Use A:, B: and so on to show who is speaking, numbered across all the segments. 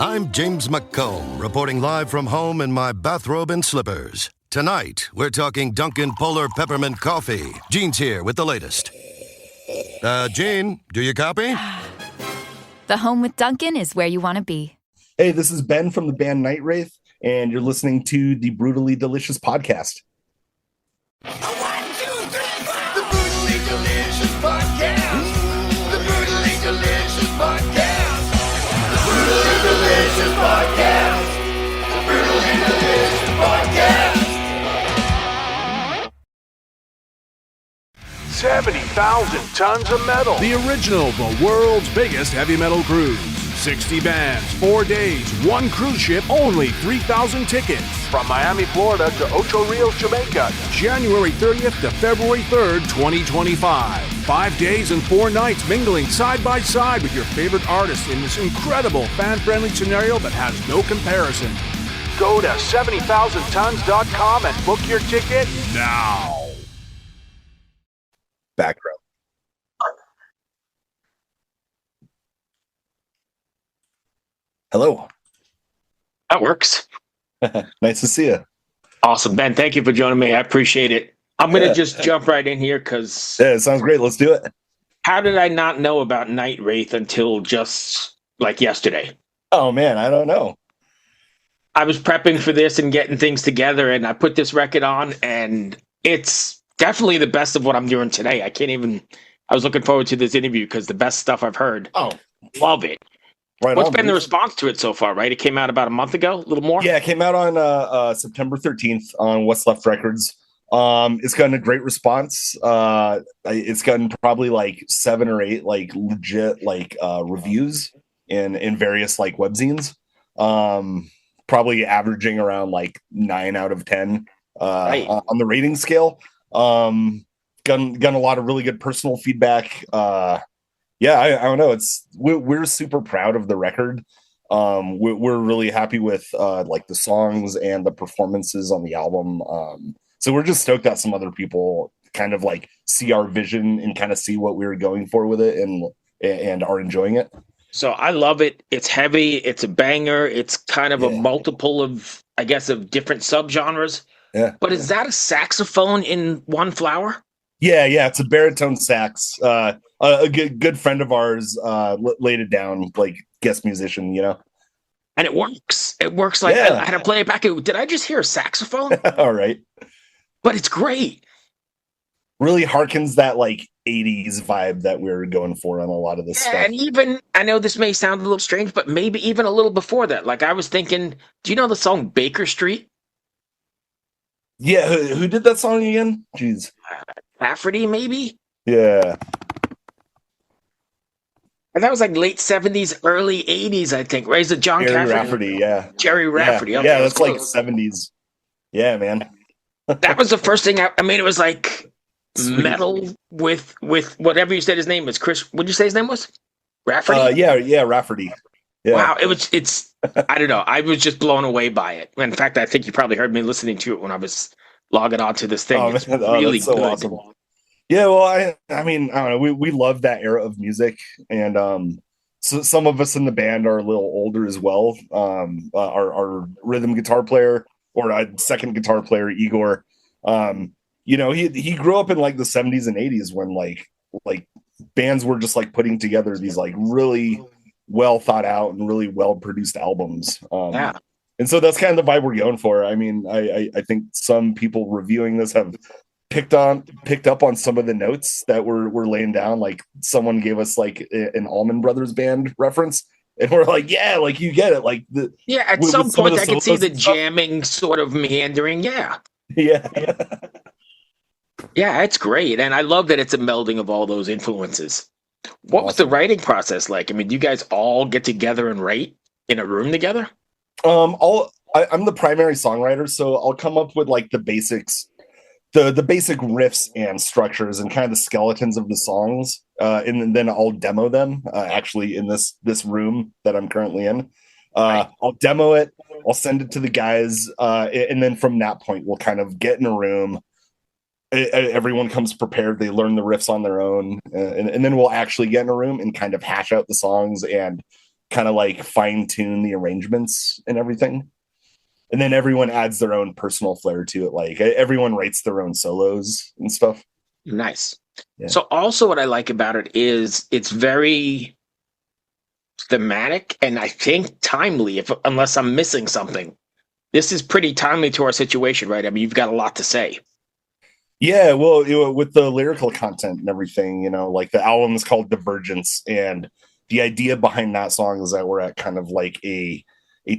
A: I'm James McComb, reporting live from home in my bathrobe and slippers. Tonight, we're talking Dunkin' Polar Peppermint Coffee. Gene's here with the latest. Gene, do you copy?
B: The home with Dunkin' is where you want to be.
C: Hey, this is Ben from the band Nightwraith, and you're listening to the Brutally Delicious podcast.
D: 1, 2, 3, 4. The Brutally Delicious podcast. The Brutally Delicious podcast. The Brutally Delicious podcast. The Brutally Delicious podcast.
E: 70,000 tons of metal. The original, the world's biggest heavy metal cruise. 60 bands, 4 days, 1 cruise ship, only 3,000 tickets. From Miami, Florida to Ocho Rios, Jamaica, January 30th to February 3rd, 2025. 5 days and 4 nights mingling side by side with your favorite artists in this incredible fan-friendly scenario that has no comparison. Go to 70,000tons.com and book your ticket now.
C: Background. Hello.
F: That works.
C: Nice to see you.
F: Awesome, Ben. Thank you for joining me. I appreciate it. I'm going to just jump right in here because...
C: Yeah, it sounds great. Let's do it.
F: How did I not know about Nightwraith until just like yesterday?
C: Oh, man, I don't know.
F: I was prepping for this and getting things together, and I put this record on, and it's definitely the best of what I'm doing today. I was looking forward to this interview because the best stuff I've heard.
C: Oh,
F: love it.
C: Right.
F: What's been the response to it so far, right? It came out about a month ago, a little more?
C: Yeah, it came out on September 13th on What's Left Records. It's gotten a great response. It's gotten probably like 7 or 8 like legit like reviews in various like webzines. Probably averaging around like 9 out of 10
F: Right.
C: on the rating scale. Gotten a lot of really good personal feedback. Yeah, I don't know. We're super proud of the record. We're really happy with like the songs and the performances on the album. So we're just stoked that some other people kind of like see our vision and kind of see what we were going for with it and are enjoying it.
F: So I love it. It's heavy. It's a banger. It's kind of a multiple of, I guess, of different subgenres.
C: Yeah.
F: But is that a saxophone in one flower?
C: Yeah. It's a baritone sax. A good friend of ours laid it down, like guest musician, you know.
F: And it works. It works like I had to play it back. Did I just hear a saxophone?
C: All right.
F: But it's great.
C: Really harkens that like 80s vibe that we're going for on a lot of this stuff.
F: And even, I know this may sound a little strange, but maybe even a little before that. Like I was thinking, do you know the song Baker Street?
C: Yeah, who did that song again? Jeez.
F: Rafferty, maybe?
C: Yeah.
F: And that was like late 70s, early 80s, I think. Right? Is it John
C: Jerry
F: Cafferty?
C: Rafferty, yeah.
F: Jerry Rafferty. Okay,
C: yeah, that's like
F: close.
C: 70s. Yeah, man.
F: That was the first thing. I mean, it was like
C: Sweet.
F: metal with whatever you said his name was. Chris, what'd you say his name was? Rafferty?
C: Yeah, Rafferty. Yeah.
F: Wow, it's I don't know. I was just blown away by it. In fact, I think you probably heard me listening to it when I was logging onto this thing. It's really
C: that's so
F: good.
C: awesome. Yeah, well, I mean, I don't know. We love that era of music, and so some of us in the band are a little older as well. Our rhythm guitar player or second guitar player, Igor, you know, he grew up in like the 70s and 80s when like bands were just like putting together these like really well thought out and really well produced albums.
F: Yeah.
C: And so that's kind of the vibe we're going for. I mean, I think some people reviewing this have picked up on some of the notes that we're laying down. Like someone gave us like an Allman Brothers Band reference, and we're like, yeah, like you get it. Like
F: at some point I can see the jamming sort of meandering. Yeah.
C: Yeah.
F: Yeah, it's great. And I love that it's a melding of all those influences. What was the writing process like? I mean, do you guys all get together and write in a room together?
C: I'm the primary songwriter, so I'll come up with like the basics, the basic riffs and structures and kind of the skeletons of the songs, and then I'll demo them actually in this room that I'm currently in. I'll demo it, I'll send it to the guys, and then from that point we'll kind of get in a room. Everyone comes prepared. They learn the riffs on their own, and then we'll actually get in a room and kind of hash out the songs and kind of like fine tune the arrangements and everything. And then everyone adds their own personal flair to it. Like everyone writes their own solos and stuff.
F: Nice.
C: Yeah.
F: So also what I like about it is it's very thematic and I think timely, unless I'm missing something. This is pretty timely to our situation, right? I mean, you've got a lot to say.
C: Yeah, well, with the lyrical content and everything, like the album is called Divergence, and the idea behind that song is that we're at kind of like a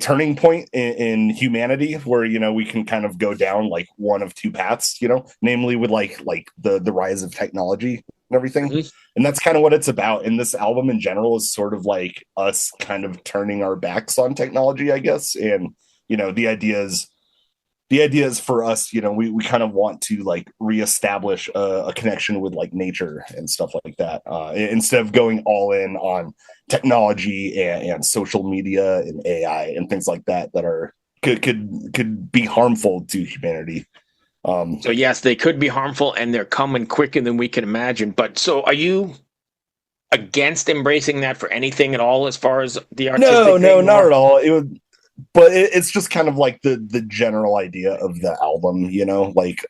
C: turning point in humanity where, we can kind of go down like one of two paths, namely with like the rise of technology and everything. Mm-hmm. And that's kind of what it's about. And this album in general is sort of like us kind of turning our backs on technology, I guess. And, the idea is for us, we kind of want to like reestablish a connection with like nature and stuff like that, instead of going all in on technology and social media and AI and things like that are could be harmful to humanity.
F: So yes, they could be harmful and they're coming quicker than we can imagine. But so are you against embracing that for anything at all as far as the artistic
C: No, not at all. But it's just kind of like the general idea of the album, like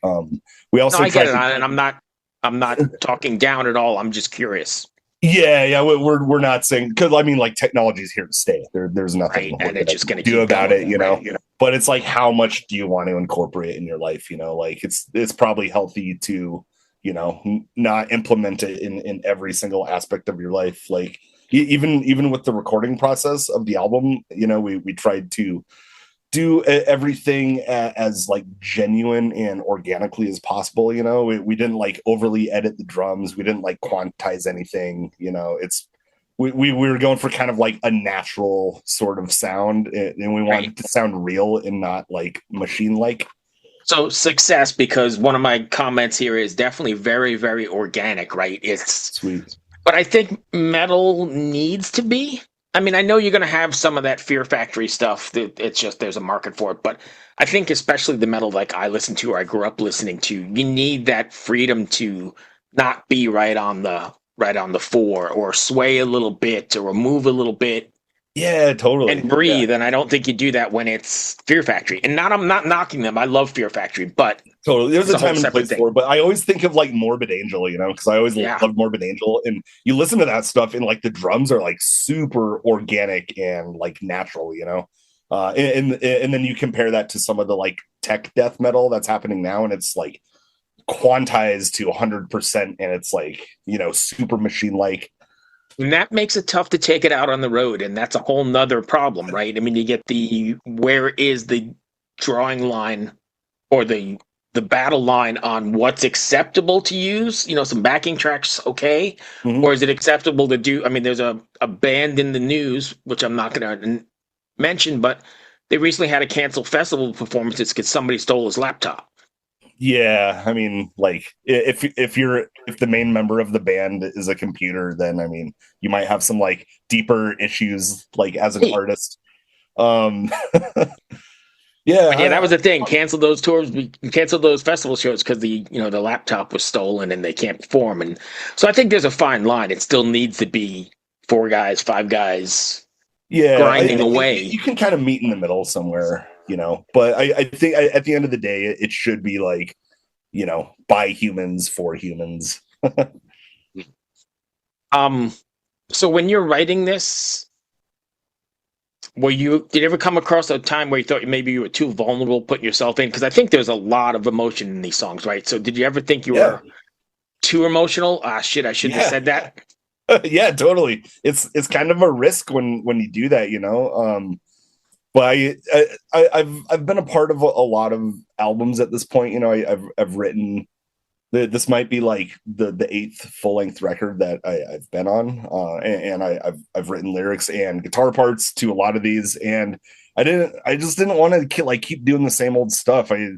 C: we also
F: I get it, and I'm not talking down at all. I'm just curious.
C: Yeah, we're not saying, because I mean, like, technology is here to stay. There's nothing
F: and it's just going to
C: do about it,
F: right?
C: But it's like, how much do you want to incorporate in your life? Like it's probably healthy to not implement it in every single aspect of your life, like. Even with the recording process of the album, we tried to do everything as like genuine and organically as possible. We didn't like overly edit the drums. We didn't like quantize anything. We were going for kind of like a natural sort of sound, and we wanted it to sound real and not like machine-like.
F: So success, because one of my comments here is definitely very, very organic, right? It's
C: sweet.
F: But I think metal needs to be. I mean, I know you're going to have some of that Fear Factory stuff. It's just there's a market for it. But I think especially the metal like I listen to or I grew up listening to, you need that freedom to not be right on the floor or sway a little bit or move a little bit.
C: Yeah, totally.
F: And breathe. Yeah. And I don't think you do that when it's Fear Factory. And I'm not knocking them. I love Fear Factory, but
C: totally. There's a time and place for it, but I always think of like Morbid Angel, because I always love Morbid Angel. And you listen to that stuff and like the drums are like super organic and like natural, and then you compare that to some of the like tech death metal that's happening now, and it's like quantized to 100%, and it's like, super machine-like.
F: And that makes it tough to take it out on the road, and that's a whole nother problem, right? I mean, you get where is the drawing line or the battle line on what's acceptable to use? Some backing tracks, okay? Mm-hmm. Or is it acceptable to do? I mean, there's a band in the news, which I'm not going to mention, but they recently had to cancel festival performances because somebody stole his laptop.
C: Yeah, I mean, like if the main member of the band is a computer, then I mean, you might have some like deeper issues like as an artist. Yeah,
F: that was the thing. Cancel those tours, cancel those festival shows because the laptop was stolen and they can't perform. And so I think there's a fine line. It still needs to be 4 guys, 5 guys, grinding away.
C: You can kind of meet in the middle somewhere. But I think at the end of the day, it should be like, by humans for humans.
F: So when you're writing this, did you ever come across a time where you thought maybe you were too vulnerable putting yourself in? Because I think there's a lot of emotion in these songs, right? So did you ever think you were too emotional? Shit, I shouldn't have said that.
C: Yeah, totally. It's kind of a risk when you do that, But I've been a part of a lot of albums at this point. I've written. This might be like the 8th full length record that I've been on, and I've written lyrics and guitar parts to a lot of these, and I just didn't want to keep doing the same old stuff. I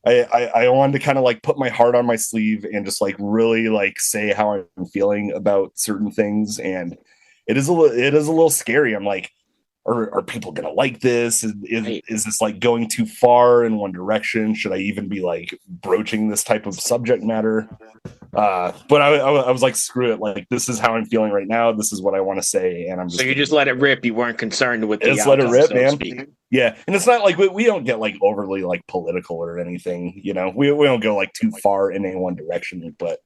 C: wanted to kind of like put my heart on my sleeve and just like really like say how I'm feeling about certain things, and it is a little scary. I'm like, are people gonna like this? Is this like going too far in one direction? Should I even be like broaching this type of subject matter? But I was like, screw it. Like, this is how I'm feeling right now. This is what I want to say. And I'm just,
F: so you just let it rip. You weren't concerned with the
C: just let it
F: outcome,
C: rip,
F: so to
C: man.
F: speak.
C: Yeah. And it's not like we don't get like overly like political or anything, you know, we don't go like too far in any one direction, but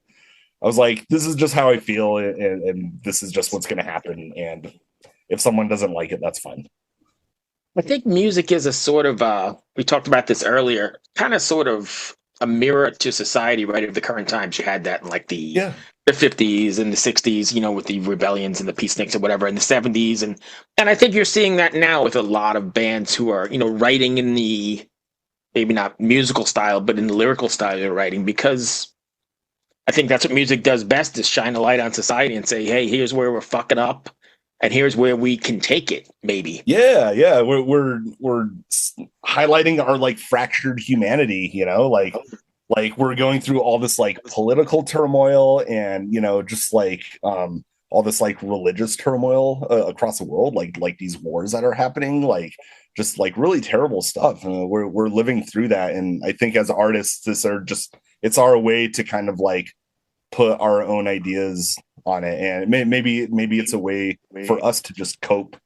C: I was like, this is just how I feel. And this is just what's going to happen. And if someone doesn't like it, that's fine.
F: I think music is a sort of, we talked about this earlier, kind of sort of a mirror to society, right? Of the current times. You had that in like the 50s and the 60s, you know, with the rebellions and the peaceniks or whatever, in the 70s. And I think you're seeing that now with a lot of bands who are, you know, writing in the, maybe not musical style, but in the lyrical style you're writing, because I think that's what music does best, is shine a light on society and say, hey, here's where we're fucking up. And here's where we can take it, maybe.
C: Yeah. We're highlighting our like fractured humanity, you know, like we're going through all this like political turmoil and, you know, just like all this like religious turmoil across the world, like these wars that are happening, like just like really terrible stuff. We're living through that, and I think as artists, it's our way to kind of like put our own ideas on it, and maybe it's a way for us to just cope,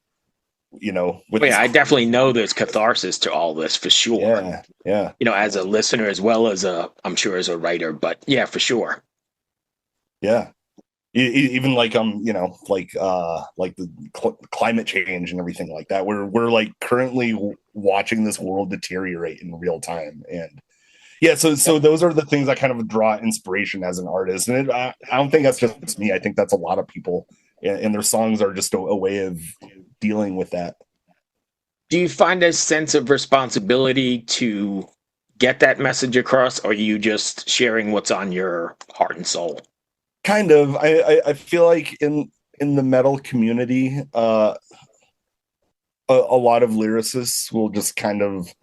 C: you know, with
F: I definitely know there's catharsis to all this, for sure.
C: Yeah,
F: you know, as a listener as well as I'm sure as a writer, but yeah, for sure.
C: Yeah. Even like you know, like the climate change and everything like that, we're like currently watching this world deteriorate in real time. And yeah, so those are the things that kind of draw inspiration as an artist. And I don't think that's just me. I think that's a lot of people, and their songs are just a way of dealing with that.
F: Do you find a sense of responsibility to get that message across, or are you just sharing what's on your heart and soul?
C: Kind of. I feel like in the metal community, a lot of lyricists will just kind of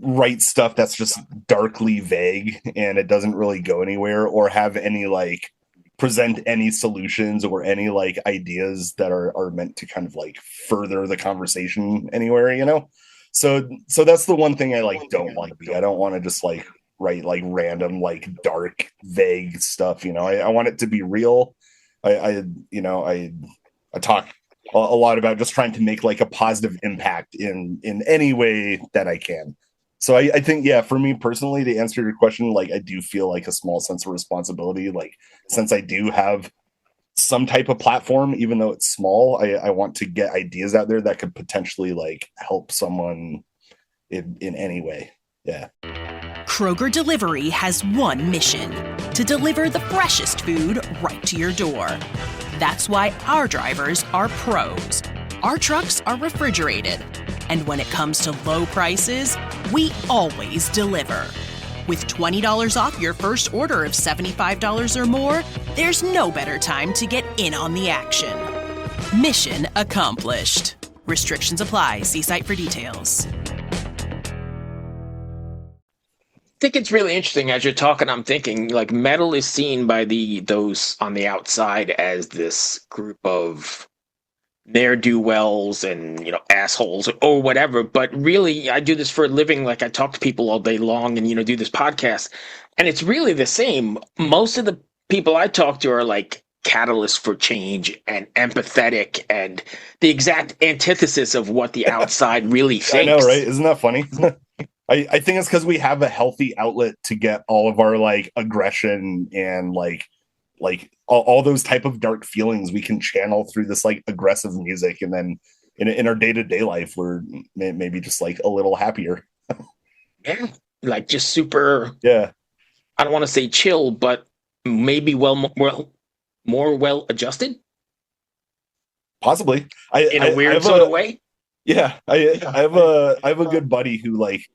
C: write stuff that's just darkly vague, and it doesn't really go anywhere or have any like present any solutions or any like ideas that are meant to kind of like further the conversation anywhere, you know. So that's the one thing I like don't want to be. I don't want to just like write like random like dark vague stuff, you know. I want it to be real. I talk a lot about just trying to make like a positive impact in any way that I can. So I think, yeah, for me personally, to answer your question, like I do feel like a small sense of responsibility, like since I do have some type of platform, even though it's small, I want to get ideas out there that could potentially like help someone in any way. Yeah.
G: Kroger Delivery has one mission: to deliver the freshest food right to your door. That's why our drivers are pros. Our trucks are refrigerated. And when it comes to low prices, we always deliver. With $20 off your first order of $75 or more, there's no better time to get in on the action. Mission accomplished. Restrictions apply. See site for details.
F: I think it's really interesting as you're talking. I'm thinking like metal is seen by those on the outside as this group of ne'er-do-wells and, you know, assholes or whatever. But really, I do this for a living. Like I talk to people all day long and, you know, do this podcast, and it's really the same. Most of the people I talk to are like catalysts for change and empathetic and the exact antithesis of what the outside really thinks.
C: I know, right? Isn't that funny? I think it's because we have a healthy outlet to get all of our like aggression and like all those type of dark feelings we can channel through this like aggressive music, and then in our day-to-day life we're maybe just like a little happier.
F: Yeah, like just super.
C: Yeah,
F: I don't want to say chill, but maybe more well adjusted.
C: Possibly,
F: in a weird sort of way.
C: Yeah, I have a good buddy who like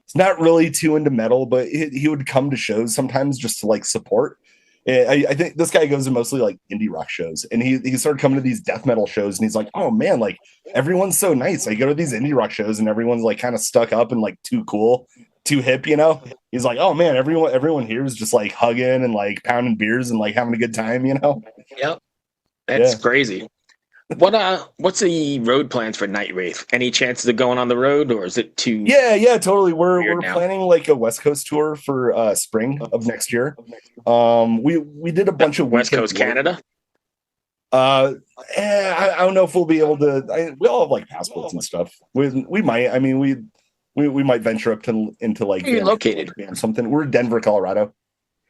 C: is not really too into metal, but he would come to shows sometimes just to like support. I think this guy goes to mostly like indie rock shows, and he started coming to these death metal shows, and he's like, oh man, like everyone's so nice. I go to these indie rock shows and everyone's like kind of stuck up and like too cool, too hip, you know. He's like, oh man, everyone here is just like hugging and like pounding beers and like having a good time, you know.
F: Yep, that's crazy. What's the road plans for Nightwraith? Any chances of going on the road, or is it too?
C: Yeah, totally. We're
F: weird now?
C: planning like a West Coast tour for spring of next year. We did a bunch of
F: West
C: weekend
F: Coast
C: work.
F: Canada.
C: I don't know if we'll be able to. We all have like passports and stuff. We might. I mean, we might venture up into like
F: Where are you located?
C: or something. We're Denver, Colorado.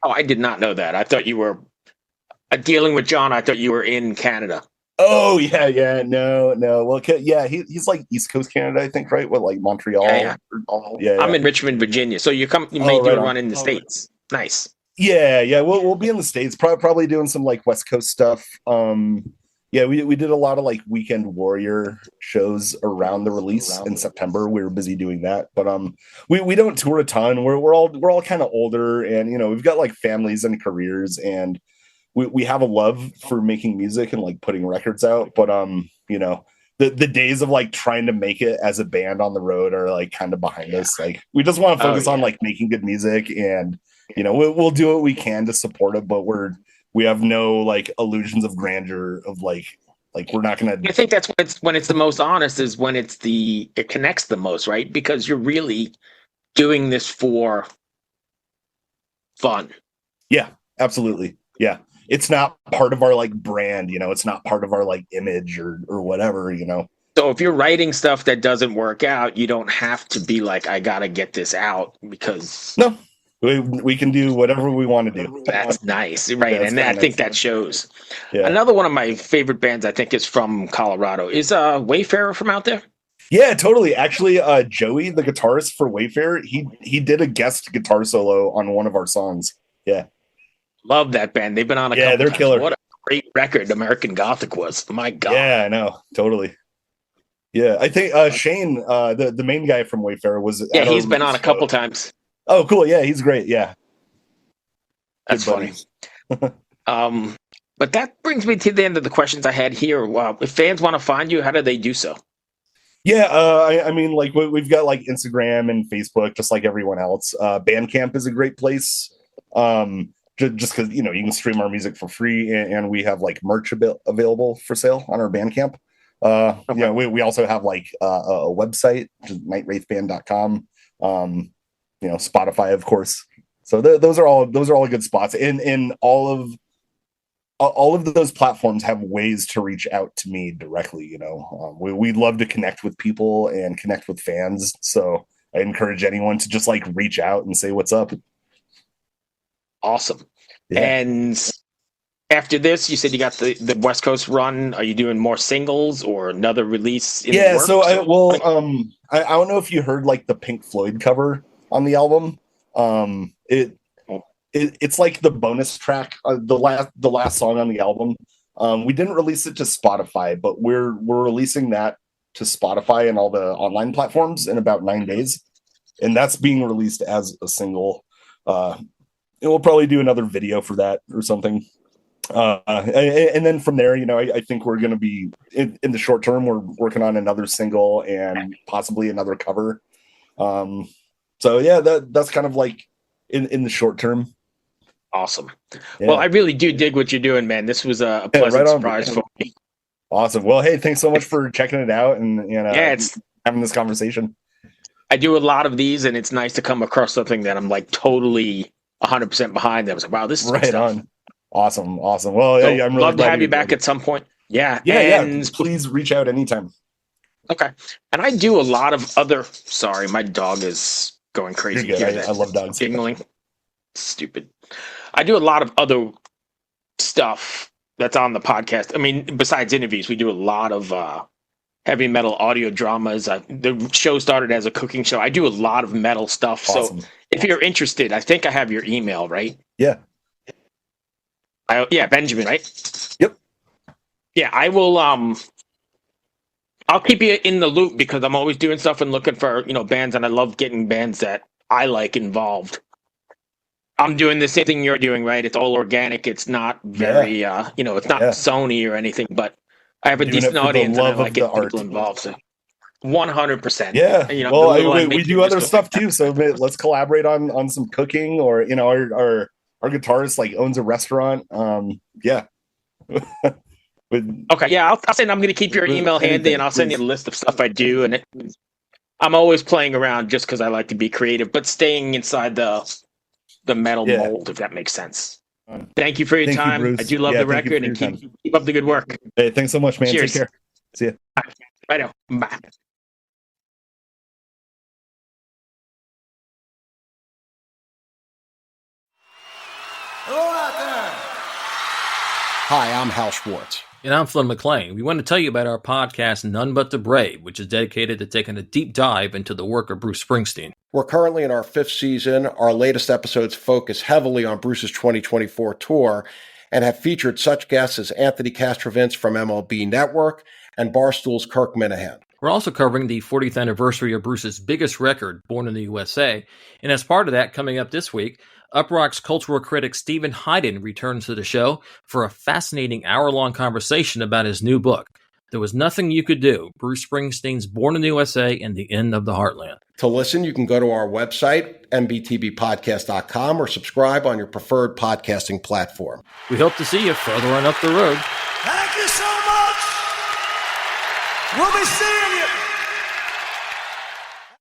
F: Oh, I did not know that. I thought you were dealing with John. I thought you were in Canada.
C: Oh yeah. No. Well, yeah, he's like East Coast Canada, I think, right? What, like Montreal?
F: Yeah.
C: Yeah.
F: I'm in Richmond, Virginia. So you may do a run in the States. Nice.
C: Yeah. We'll be in the States, probably doing some like West Coast stuff. Yeah, we did a lot of like Weekend Warrior shows around the release in September. We were busy doing that, but we don't tour a ton. We're all kind of older, and we've got like families and careers, and we have a love for making music and like putting records out. But the days of like trying to make it as a band on the road are like kind of behind us. Like we just want to focus on like making good music, and we'll do what we can to support it, but we have no like illusions of grandeur of like we're not gonna.
F: I think that's when it's the most honest, is when it connects the most, right? Because you're really doing this for fun.
C: Yeah, absolutely. Yeah, it's not part of our like brand, it's not part of our like image or whatever.
F: So if you're writing stuff that doesn't work out, you don't have to be like, I gotta get this out, because
C: no. We can do whatever we want to do.
F: That's nice, right? And I think that shows.
C: Yeah.
F: Another one of my favorite bands, I think, is from Colorado. Is Wayfarer from out there?
C: Yeah, totally. Actually, Joey, the guitarist for Wayfarer, he did a guest guitar solo on one of our songs. Yeah,
F: love that band. They've been on a couple
C: they're
F: times.
C: killer.
F: What a great record American Gothic was. My God.
C: Yeah, I know, totally. Yeah, I think Shane, the main guy from Wayfarer, was.
F: Yeah, he's been on a couple times.
C: Oh, cool. Yeah, he's great. Yeah.
F: That's funny. But that brings me to the end of the questions I had here. If fans want to find you, how do they do so?
C: Yeah, I mean, like we've got like Instagram and Facebook, just like everyone else. Bandcamp is a great place. Just because you can stream our music for free, and we have like merch available for sale on our Bandcamp. We also have like a website, nightwraithband.com. Spotify, of course. So those are all good spots. In all of those platforms have ways to reach out to me directly. We love to connect with people and connect with fans. So I encourage anyone to just like reach out and say what's up.
F: Awesome.
C: Yeah.
F: And after this, you said you got the West Coast run. Are you doing more singles or another release?
C: Yeah. So I don't know if you heard like the Pink Floyd cover on the album. It's like the bonus track, the last song on the album. We didn't release it to Spotify, but we're releasing that to Spotify and all the online platforms in about 9 days, and that's being released as a single. And we'll probably do another video for that or something. And then from there, I think we're going to be in the short term. We're working on another single and possibly another cover. So yeah, that's kind of like in the short term.
F: Awesome.
C: Yeah.
F: Well, I really do dig what you're doing, man. This was a pleasant surprise for me.
C: Awesome. Well, hey, thanks so much for checking it out and having this conversation.
F: I do a lot of these, and it's nice to come across something that I'm like totally 100% behind. I was like, wow, this is
C: right on. Awesome. Well,
F: so
C: hey, I'm really
F: love to have you back at some point. Yeah.
C: Yeah. Please reach out anytime.
F: Okay. And I do a lot of other. Sorry, my dog is going crazy.
C: You're good. I love dogs.
F: Giggling. Stupid. I do a lot of other stuff that's on the podcast. I mean, besides interviews, we do a lot of heavy metal audio dramas. The show started as a cooking show. I do a lot of metal stuff.
C: Awesome.
F: So if you're interested, I think I have your email, right?
C: Yeah.
F: Benjamin, right?
C: Yep.
F: Yeah, I will. I'll keep you in the loop because I'm always doing stuff and looking for bands, and I love getting bands that I like involved. I'm doing the same thing you're doing, right? It's all organic. It's not very, it's not Sony or anything, but I have a decent audience and I like getting people involved. So 100%.
C: Yeah. We do other stuff too. So let's collaborate on some cooking, or our guitarist like owns a restaurant. Yeah.
F: Okay, yeah, I'll send. I'm going to keep your email handy, and I'll send you a list of stuff I do. And I'm always playing around just because I like to be creative, but staying inside the metal mold, if that makes sense. Thank you for your time. I do love the record, and keep up the good work.
C: Hey, thanks so much, man.
F: Cheers.
C: Take care. See ya.
F: Right now. Bye.
D: Hello out there.
H: Hi, I'm Hal Schwartz.
I: And I'm Flynn McLean. We want to tell you about our podcast, None But the Brave, which is dedicated to taking a deep dive into the work of Bruce Springsteen.
H: We're currently in our 5th season. Our latest episodes focus heavily on Bruce's 2024 tour and have featured such guests as Anthony Castrovince from MLB Network and Barstool's Kirk Minahan.
I: We're also covering the 40th anniversary of Bruce's biggest record, Born in the USA. And as part of that, coming up this week, Uprock's cultural critic Stephen Hyden returns to the show for a fascinating hour-long conversation about his new book, There Was Nothing You Could Do, Bruce Springsteen's Born in the USA and the End of the Heartland.
H: To listen, you can go to our website, mbtbpodcast.com, or subscribe on your preferred podcasting platform.
I: We hope to see you further on up the road.
D: Thank you so much. We'll be seeing